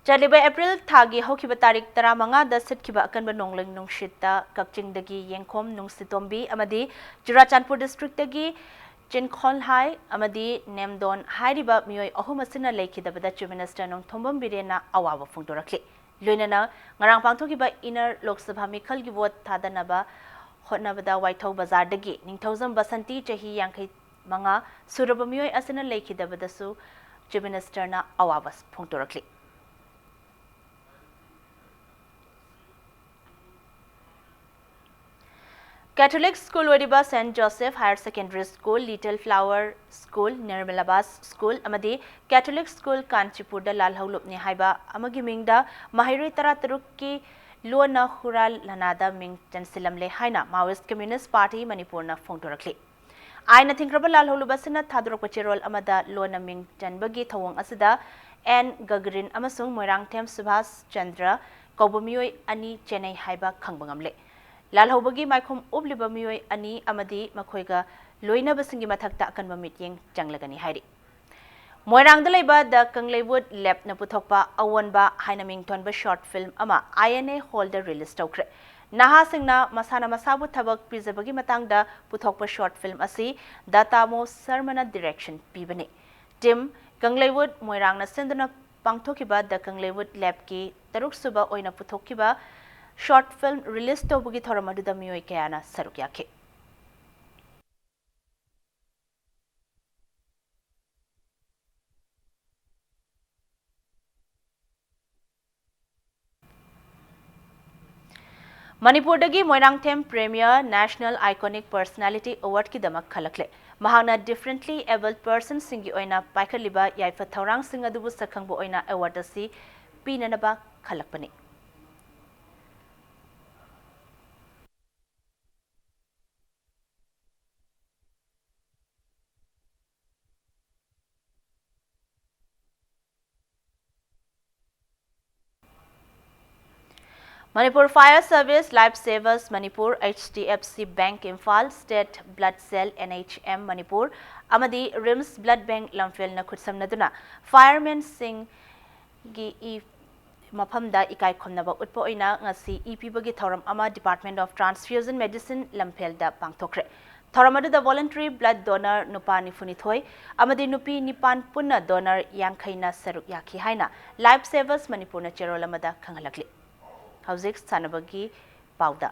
Chaliba April thagi hokiba tarik 15 da sitkiba akanba nonglang nungshita kakching dagi yengkhom nungsitombi amadi Churachandpur district dagi Jinkhon Hai amadi Nemdon Hairiba miyoi ahum asina lekhidabada Chief Minister nong thombam birena awawa phungdorakli loinana ngarang pangthokiba inner Lok Sabha mikhal gi vote thadanaba hotnabada Waithau Bazar dagi ningthauzam Basanti chahi yankai manga suraba miyoi asina lekhidabadasu Chief Minister na awabas phongtorakli. Catholic School Wadiba St. Joseph Higher Secondary School, Little Flower School, Nirmalabas School, Amadi Catholic School Kanchipurda Lalhaulupni Haiba, Amagi Mingda, Mahiri Tarataruki, Luana Hural Lanada Ming Chansilamle Haina, Maoist Communist Party, Manipurna Phongtorakli. Aina Thinkraba Lalhaulubasina Tadurokachirol Amada Luana Ming Chanbagi Thawang Asida, N. Gagarin Amasung Moirang Tem Subhas Chandra, Kobumiyoi Ani Chennai Haiba Kangbangamle. Lalhaubagi Maikum Ubliba Miyoi Ani Amadi Makoiga Loina Basingi Matakta Akan Mamityeng Janglagani Hairi. Moirang Dalaiba the Kanglaiwood Lep Naputokpa Awanba Hainaming Tonba short film Ama INA holder release Tokre. Naha Singna Masana Masabu Tabak Prizabagi Matangda Putokpa short film Asi Datamo Sarmana direction Pibane. Tim Kanglaiwood Moirang Nasindana Pangtokiba the Kanglaiwood Lep Ki Taruk Suba Oina Putokiba short film release tawbugi thoramadu miyoi kayana saruk yake. Manipur dagi Moirang Them Premier National Iconic Personality Award ki damak khalakle. Mahana differently abled person singi oina paikaliba yaifa thaurang singadubu sakhangbu oina award asi pinanaba khalakpani. Manipur Fire Service, Lifesavers Manipur, HDFC Bank Imphal, State Blood Cell NHM Manipur, Amadi RIMS Blood Bank Lamphel na khutsamnaduna Fireman Singh gi maphamda ikai khomnaba utpo oina ngasi ipibagi thoram ama Department of Transfusion Medicine Lamphel da pangthokre. Thoramadu the voluntary blood donor nupa nifunithoi amadi nupi nipan punna donor yankhaina saruk yaki haina Lifesavers Manipur na cherolamada khangalakli. Hauzik Sanabagi Pauda.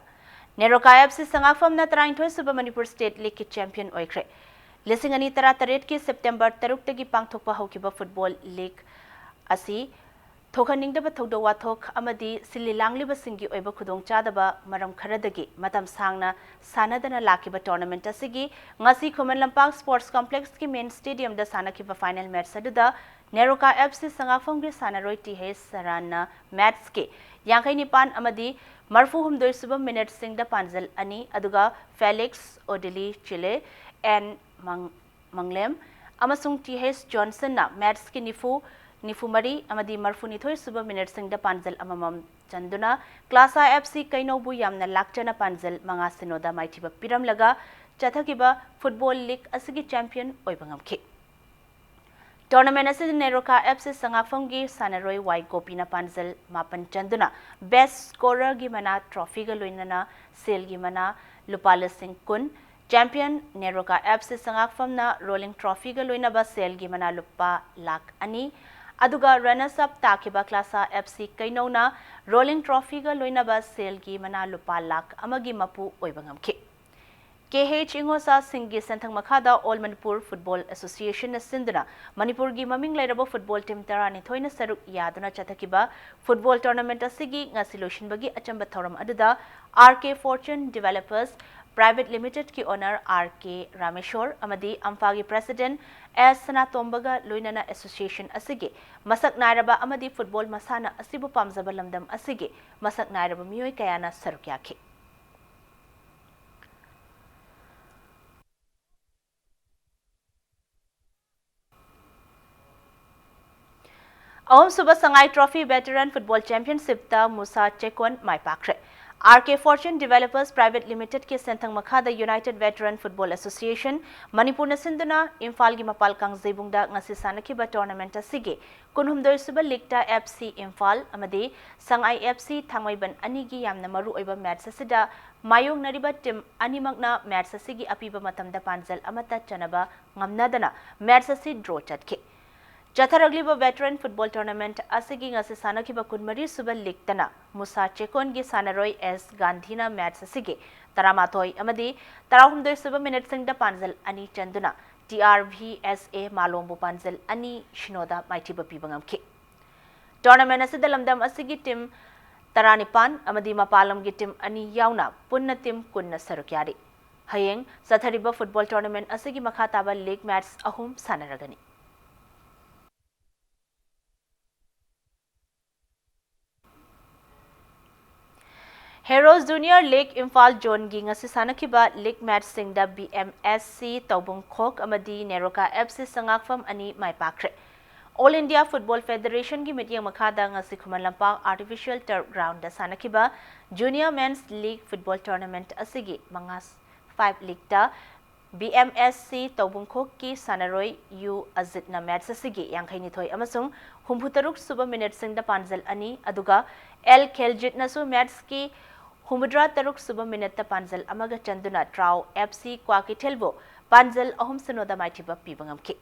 Neroka FC Sangafam na Taraintoy Suba Manipur State League champion oikre. Lisingani Tarataret ki September Taruk tagi pangthokpa hokiba Football League asi thokaningdaba thogdo wathok amadi sililangli basingi oiba khudong chadaba maram kharadagi matam sangna sanadana lakiba tournament asigi ngasi Khuman Lampak Sports Complex ki main stadium da sanakiba final match aduda Neroka FC Sangafam gi sanaroi TH Sarana match ke Yankai Nipan Amadi Marfu Humdoi Subam Minute Singh da Panzal Ani Aduga Felix Odili Chile and Manglem Amasung TH Johnson na Mads ki Nifu Mari Amadi Marfu Nithoi Subam Minute Singh da Panzal Amamam Chanduna Class A FC Kainobu Yamna Lakchana Panzal Manga Sinoda Maitiba Piram Laga Chathakiba Football League Asigi Champion Oibangamki. Tournament asi Neroka FC Sangafamgi Sanaroi Y Gopina Panzal Mapan Chanduna Best Scorer gi mana trophy ga loinana sale gi mana Lupala Singh Kun Champion Neroka FC Sangafam na rolling trophy ga loinaba sale gi mana lupa lakh ani aduga runners up takiba Class A FC Kainona rolling trophy ga loinaba sale gi mana lupa lakh amagi mapu oibangamki. KH Ingosa Singhi Santhang Makhada All Manipur Football Association na Sinduna Manipur gi maming lairabo football team tarani thoina saruk yaduna chathakiba football tournament asigi ngasi loishin bagi achamba thoram aduda RK Fortune Developers Private Limited ki owner RK Rameshwar amadi Amphagi President S Sanatombaga Loinana Association asigi masak nairaba amadi football masana asibu pamzaba lamdam asigi masak nairaba miyoi kayana saruk yaki. Ahom Suba Sangai Trophy Veteran Football Championship ta Musa Chekon Mai Pakre. RK Fortune Developers Private Limited ke Senthang Makhada United Veteran Football Association Manipur na Sinduna Imphal gi Mapal Kang Zebungda ngasi sanakiba tournament asigi kunhumdoi suba Ligta FC Imphal amadi Sangai FC Thangmaiban anigi yamna maru oiba match asida mayong nariba team animakna match asigi apiba matamda panzal amata chanaba ngamnadana match asi draw chatke. ꯆꯠꯊꯔꯛꯂꯤꯕ veteran football tournament ꯑꯁꯤꯒꯤ ꯉꯁꯤ ꯁꯥꯟꯅꯈꯤꯕ 23 ꯁꯨꯕ ꯂꯤꯒꯇꯅ ꯃꯨꯁꯥ ꯆꯦꯀꯣꯟꯒꯤ ꯁꯥꯟꯅꯔꯣꯏ S ꯒꯥꯟꯙꯤꯅ match ꯑꯁꯤꯒꯤ 13 ꯑꯃꯗꯤ 16 ꯁꯨꯕ ꯃꯤꯅꯠꯁꯤꯡꯗ ꯄꯥꯟꯖꯜ 2 ꯆꯟꯗꯨꯅ TRVSA ꯃꯥꯂꯣꯝꯕꯨ ꯄꯥꯟꯖꯜ 2-0ꯗ ꯃꯥꯏꯊꯤꯕ ꯄꯤꯕ ꯉꯝꯈꯤ꯫ ꯇꯣꯔꯅꯥꯃꯦꯟꯠ ꯑꯁꯤꯗ ꯂꯝꯗꯝ ꯑꯁꯤꯒꯤ team 19 amadi mapalamgi team ani yauna punna team kunna saruk yari. Hayeng sathariba football tournament asigi makha taba league match ahum sanaragani. Heroes Junior League Imphal Zone gi ngasi sanakiba league match singda BMSC Taubung Khok amadi Neroka FC sangakfam ani maipakre. All India Football Federation ki meeting makhada ngasi Khumanlampang Artificial Turf Ground da sanakiba Junior Men's League Football Tournament asigi mangas 5 league da BMSC Taubung Khok ki sanaroi U Azit na match asigi yangkhaini thoi amasung humbutaruk suba minute singda panjal ani aduga L Kheljit na su match ki humudra taruk suba minute ta panjal amaga chanduna Trau FC Kwakithelbo panjal ahum sanoda maithiba pibangam ki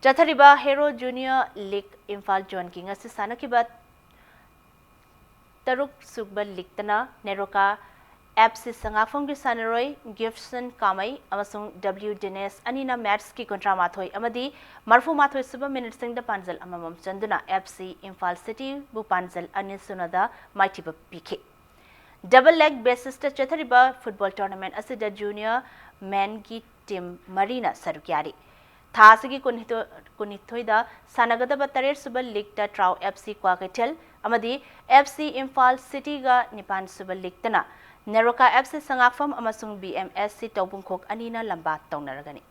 Chathariba Hero Junior League Imphal Zone ki ngasi sanakiba taruk sugba league tana Neroka FC sangafong gi sanaroi Gibson Kamai amasung W Dines anina match ki kontra mathoi amadi marfu mathoi suba minute sing da panjal amamam chanduna FC Imphal City bu panjal ani sunada maitiba pk double leg basis ta chathariba football tournament asida junior men ki team Marina Sarukyari Thasigi kunithoida sanagadaba tarer suba league ta Trau FC Kwakaitel amadi FC Imphal City ga nipan suba league tana Neroka FC sangakfam amasung BMSC Taubung Khok anina lamba taunaragani.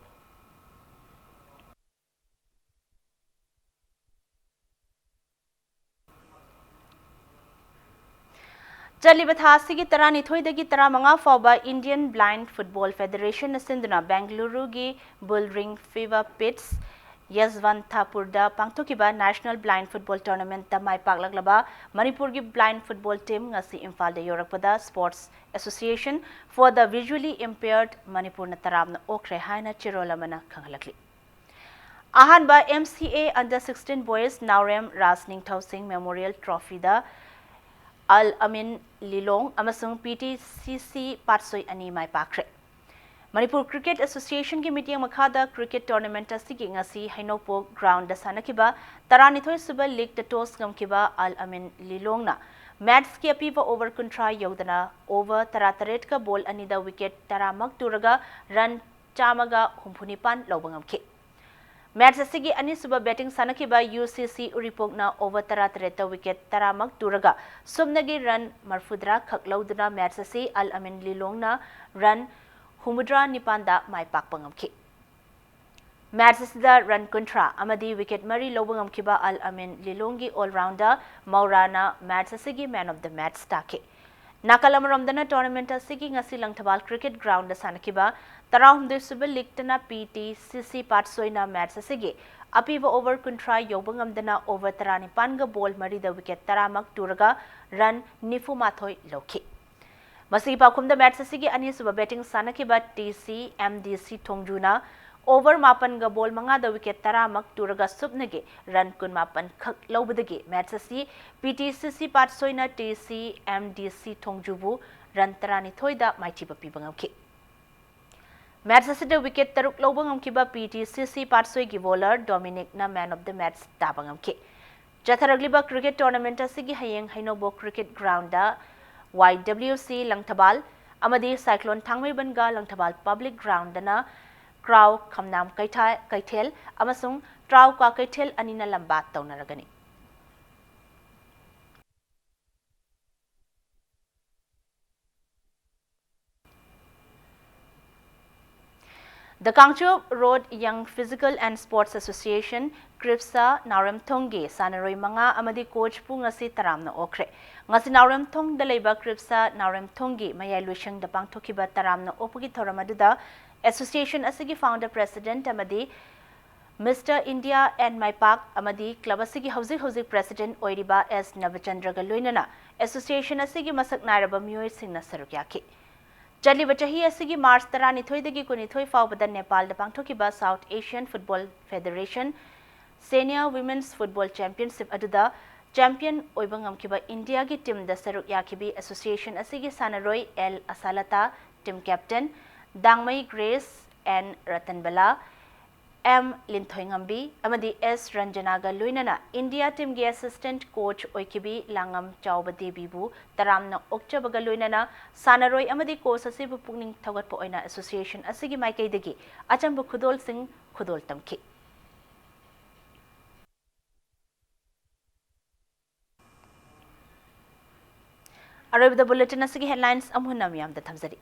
Chaliba thasigi tarani thoidagi taramanga fauba Indian Blind Football Federation asinduna Bengaluru gi Bull Ring Fever Pits Yaswanthapurda pangthokiba National Blind Football Tournament da mai paklaglaba Manipur gi Blind Football Team ngasi Imphal da yorakpada Sports Association for the Visually Impaired Manipur na taramna okre haina chirolamana khanghalakli Ahanba MCA Under 16 Boys Naurem Rasning Thausing Memorial Trophy da Al Amin Lilong amasung PTCC Patsoi ani mai pakre Manipur Cricket Association ki meeting makhada cricket tournament asigi ngasi Hainopo ground da sanakiba taranithoi suba league da toss ngamkiba Al Amin Lilong na match ki apiba over contra yodana over tarataret ka ball ani da wicket taramak turaga run chamaga humpunipan lobangam ki match asigi ani suba batting sanakiba UCC uripok na over tarataret ta wicket taramak turaga sumnagi run marfudra khaklauduna match asi Al Amin Lilong na run Humudra Nipanda mai pakpangamki. Match asida run kontra amadi wicket mari lobangamkiba Al Amin Lilongi all-rounder Maurana match asigi man of the match take. Nakalamaramdana tournament asigi ngasi langthabal cricket ground da sanakiba tarahumde suba liktana PTCC Patsoina match asigi apiba over kontra yobangamdana over tarani panga ball mari da wicket taramak turaga run nifu mathoi loki. Masigi pakumda match asigi ani suba batting sanakiba TC MDC Thongjuna over mapan ga ball manga da wicket taramak turaga subnage run kun mapan khak lobadagi match asi PTCC Patsoina TC MDC Thongjubu run tarani thoida maithiba pibangam match asida wicket taruk lobangam kiba PTCC Patsoi gi bowler Dominic na man of the match tabangam ki Jatharagliba cricket tournament asigi hayeng Hainobo cricket ground da YWC Langthabal amadi Cyclone Thangmeiban ga Langthabal public ground dana Crow Khamnam Kaithel amasung Trau Kwa Kaithel anina lamba taunaragani The Kangchup Road Young Physical and Sports Association Kripsa Naram Thongge Sanaroi Manga amadi coach pu ngasi taramna okre ngasi Naram Thong da leiba Kripsa Naram Thongge mayai luishang da pangthokiba taramna opugi thoramaduda association asigi founder president amadi Mr. India and my park amadi club asigi hauzik president oiriba S Navachandra ga loinana association asigi masak nairaba miyoi singna sarukyaki Chaliba chahi asigi March tarani thoidagi kunithoi faubada Nepal da pangthokiba South Asian Football Federation Senior Women's Football Championship aduda champion oiba ngamkiba India gi team da saruk yakibi Association asigi sanaroi L Asalata team captain Dangmai Grace and Ratanbala M Linthoingambi amadi S Ranjanaga Luinana India team gi assistant coach oikibi Langam Chauba Debibu taramna okchabaga Luinana sanaroi amadi coach asibu pungning thagatpo oina association asigi maikaidagi achamba khudol sing khudol tamki Arrive the bulletin asigi headlines amhunam yam da thamzari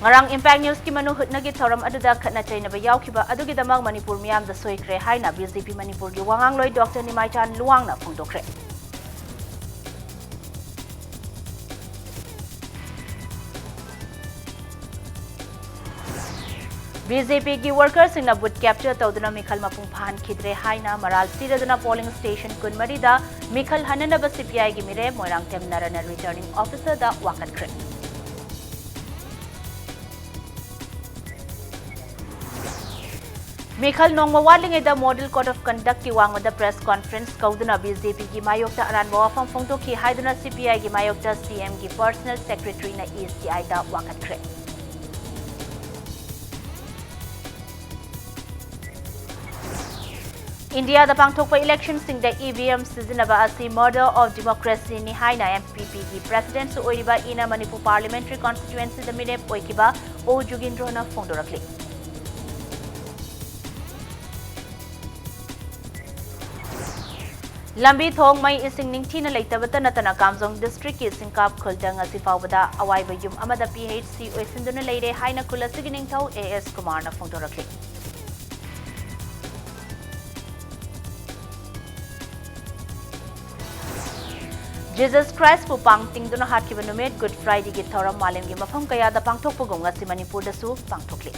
Ngarang Impact News ki manu hutnagi thoram aduda khatna chaina ba yawkiba adugi damang Manipur miyam da soikre haina BJP Manipur gi wangang loi Dr Nimai Chan Luang na phongdokre BJP ki workers in a boot capture tawduna Mikhal mapung phan khidre haina maral siraduna polling station kunmari da Mikhal hanana ba CPI gi mire moirang tem narana returning officer da wakat kre Mikhal nongma waling da model code of conduct ki wang da press conference kauduna BJP ki mayokta aran bawa fam phongto ki haiduna CPI ki mayokta CM ki personal secretary na ECI da wakat kre India da pangthokpa election sing da EVM sizinaba asi murder of democracy ni haina MPP ki president su oiriba ina Manipur parliamentary constituency da mine poikiba O Jugindro na phongdorakli Lambi thong mai ising ningthina leitabata natana Kamjong district ki Singkap Khuldang asi fawbada awaiba yum amada PHC oisinduna leire haina kulasigi ningthau AS Kumar na phongdorakli Jesus Christ pu pangtingduna hatkiba numit Good Friday gi thoram malemgi mafam kaya da pangthokpugong ngasi Manipur da su pangthokli